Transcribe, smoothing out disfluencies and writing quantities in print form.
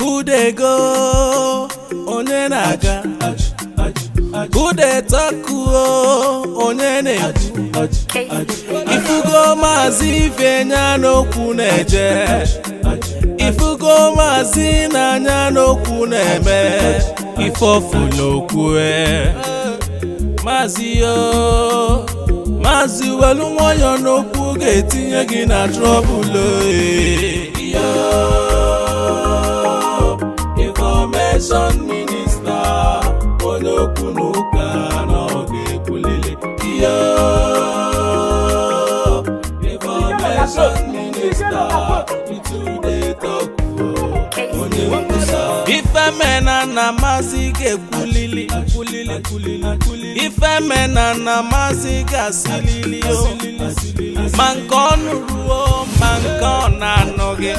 Who dey go? Onye na-aga. Who dey talk o? Onye na-ekwu. Ifugo maazị Ifeanya n'okwu na-eje. Ifugo maazị n'anya n'okwu na-eme. Ifofu n'okwu Maazị yo. Maazị welu nwayọ n'okwu ga-etinye gị na trouble Information Minister onye okwu n'ụka n'oge ekwulile Information Minister today talk onye nkwusa Ifemena na maazị ga-ekwulili Ifemena na maazị ga-asilili ma nke ọ nụrụ ma nke ọ na-anọghị